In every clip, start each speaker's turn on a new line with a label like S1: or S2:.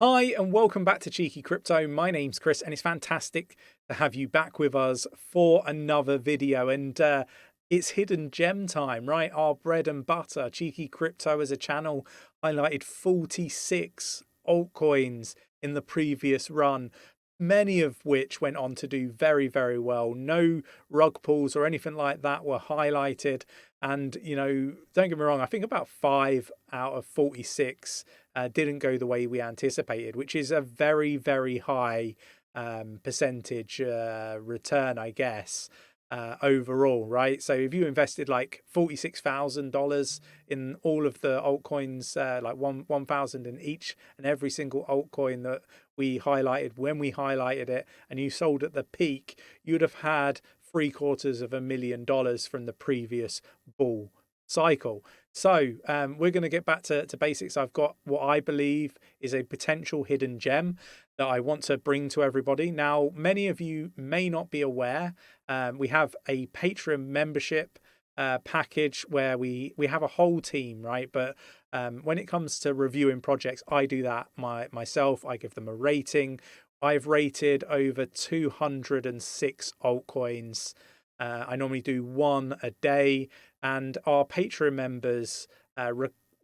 S1: Hi, and welcome back to Cheeky Crypto. My name's Chris, and it's fantastic to have you back with us for another video. And it's hidden gem time, right? Our bread and butter. Cheeky Crypto as a channel highlighted 46 altcoins in the previous run, many of which went on to do very, very well. No rug pulls or anything like that were highlighted. And, don't get me wrong, I think about 5 out of 46 didn't go the way we anticipated, which is a very, very high percentage return, I guess, overall, right? So if you invested like $46,000 in all of the altcoins, like 1,000 in each and every single altcoin that we highlighted when we highlighted it, and you sold at the peak, you'd have had $750,000 from the previous bull cycle. So we're going to get back to basics. I've got what I believe is a potential hidden gem that I want to bring to everybody. Now, many of you may not be aware, we have a Patreon membership package where we have a whole team, right? But when it comes to reviewing projects, I do that myself. I give them a rating. I've rated over 206 altcoins. I normally do one a day, and our Patreon members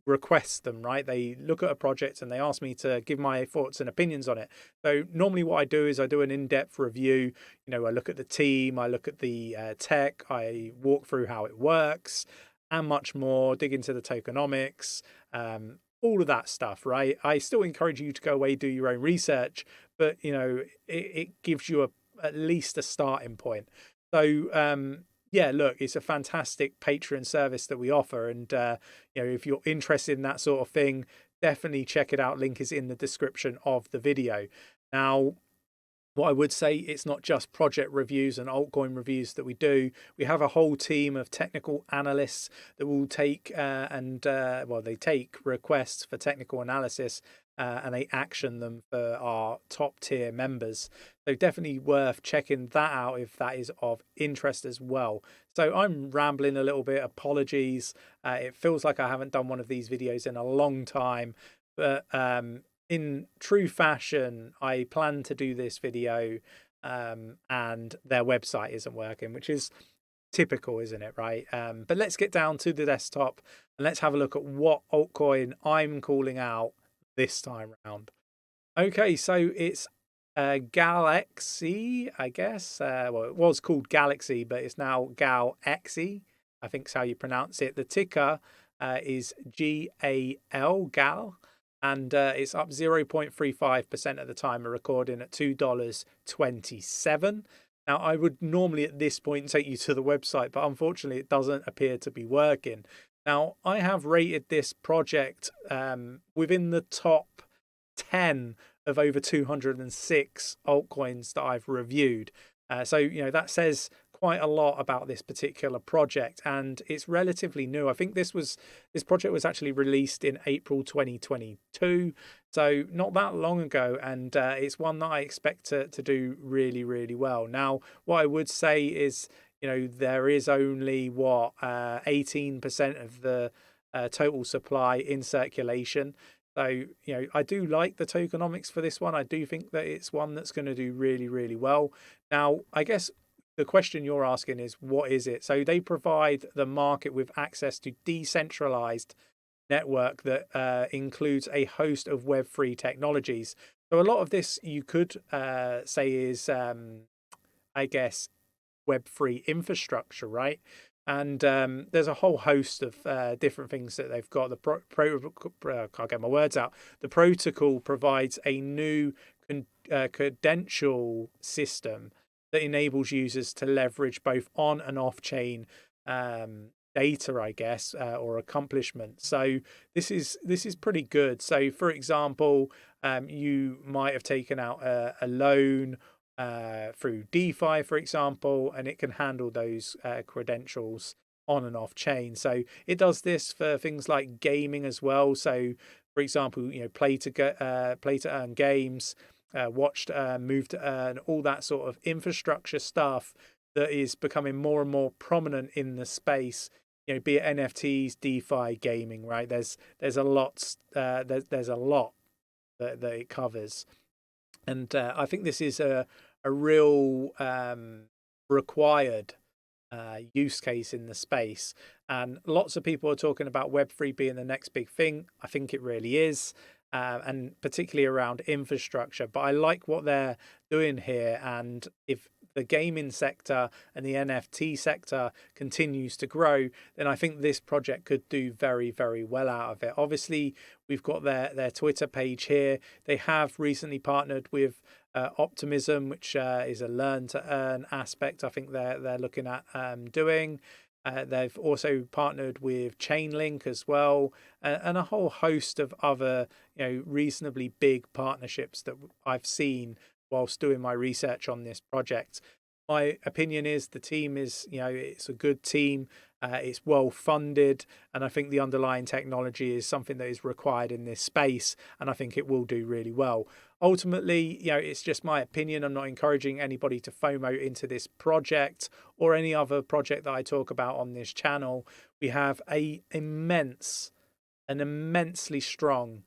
S1: request them, right? They look at a project and they ask me to give my thoughts and opinions on it. So normally what I do is I do an in-depth review. I look at the team, I look at the tech, I walk through how it works and much more, dig into the tokenomics, all of that stuff, right? I still encourage you to go away, do your own research, but it gives you at least a starting point. So yeah, look, it's a fantastic Patreon service that we offer, and if you're interested in that sort of thing, definitely check it out. Link is in the description of the video. Now, what I would say, it's not just project reviews and altcoin reviews that we do. We have a whole team of technical analysts that will take they take requests for technical analysis and they action them for our top tier members. So definitely worth checking that out if that is of interest as well. So I'm rambling a little bit. Apologies. It feels like I haven't done one of these videos in a long time, but in true fashion, I plan to do this video and their website isn't working, which is typical, isn't it, right? But let's get down to the desktop and let's have a look at what altcoin I'm calling out this time around. Okay, so it's 𝗲𝗪𝗀, I guess. Well, it was called Galaxy, but it's now 𝗲𝗪𝗀, I think is how you pronounce it. The ticker is GAL, and it's up 0.35% at the time of recording at $2.27. Now, I would normally at this point take you to the website, but unfortunately it doesn't appear to be working. Now, I have rated this project within the top 10 of over 206 altcoins that I've reviewed. So that says quite a lot about this particular project, and it's relatively new. I think this project was actually released in April 2022, so not that long ago, and it's one that I expect to do really, really well. Now, what I would say is, there is only 18% of the total supply in circulation. So, I do like the tokenomics for this one. I do think that it's one that's going to do really, really well. Now, I guess the question you're asking is, what is it? So they provide the market with access to decentralized network that includes a host of Web3 technologies. So a lot of this you could say is, I guess, Web3 infrastructure, right? And there's a whole host of different things that they've got. Can't get my words out. The protocol provides a new credential system that enables users to leverage both on and off chain data, I guess, or accomplishments. So this is pretty good. So, for example, you might have taken out a loan through DeFi, for example, and it can handle those credentials on and off chain. So it does this for things like gaming as well. So, for example, play to earn games, watch to earn, move to earn, all that sort of infrastructure stuff that is becoming more and more prominent in the space. Be it NFTs, DeFi, gaming, right? There's a lot. There's a lot that it covers. And I think this is a real required use case in the space. And lots of people are talking about Web3 being the next big thing. I think it really is. And particularly around infrastructure. But I like what they're doing here. And if the gaming sector and the NFT sector continues to grow, then I think this project could do very, very well out of it. Obviously, we've got their Twitter page here. They have recently partnered with Optimism, which is a learn to earn aspect I think they're looking at doing. They've also partnered with Chainlink as well, and a whole host of other, reasonably big partnerships that I've seen whilst doing my research on this project. My opinion is the team is, it's a good team. It's well funded, and I think the underlying technology is something that is required in this space, and I think it will do really well. Ultimately, it's just my opinion. I'm not encouraging anybody to FOMO into this project or any other project that I talk about on this channel. We have an immensely strong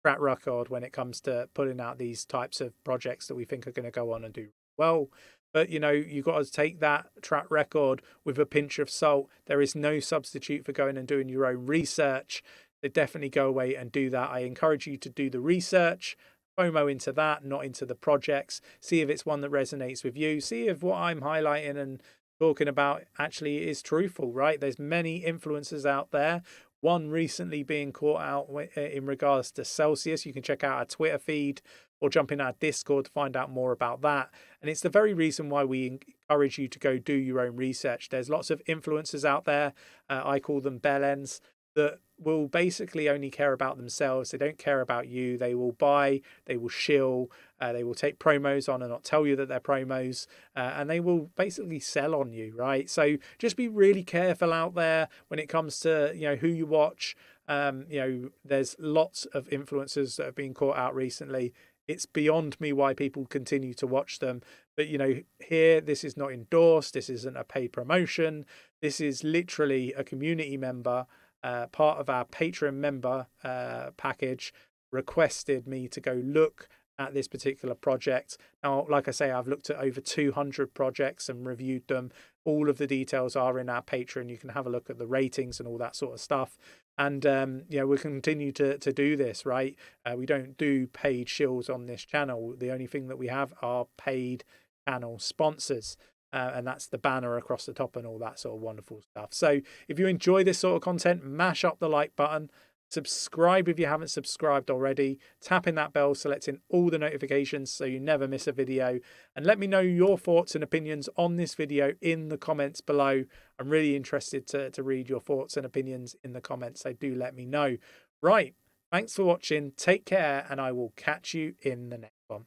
S1: track record when it comes to putting out these types of projects that we think are going to go on and do well. But, you've got to take that track record with a pinch of salt. There is no substitute for going and doing your own research. So definitely go away and do that. I encourage you to do the research, FOMO into that, not into the projects. See if it's one that resonates with you. See if what I'm highlighting and talking about actually is truthful, right? There's many influencers out there. One recently being caught out in regards to Celsius. You can check out our Twitter feed or jump in our Discord to find out more about that. And it's the very reason why we encourage you to go do your own research. There's lots of influencers out there. I call them bellends, that will basically only care about themselves. They don't care about you. They will buy, they will shill, they will take promos on and not tell you that they're promos, and they will basically sell on you, right? So just be really careful out there when it comes to, who you watch. There's lots of influencers that have been caught out recently. It's beyond me why people continue to watch them. But, here, this is not endorsed. This isn't a paid promotion. This is literally a community member, part of our Patreon member package, requested me to go look at this particular project. Now, like I say, I've looked at over 200 projects and reviewed them. All of the details are in our Patreon. You can have a look at the ratings and all that sort of stuff. And, we'll continue to do this, right? We don't do paid shills on this channel. The only thing that we have are paid channel sponsors. And that's the banner across the top and all that sort of wonderful stuff. So if you enjoy this sort of content, mash up the like button. Subscribe if you haven't subscribed already. Tapping that bell, selecting all the notifications so you never miss a video. And let me know your thoughts and opinions on this video in the comments below. I'm really interested to read your thoughts and opinions in the comments, so do let me know. Right, thanks for watching. Take care, and I will catch you in the next one.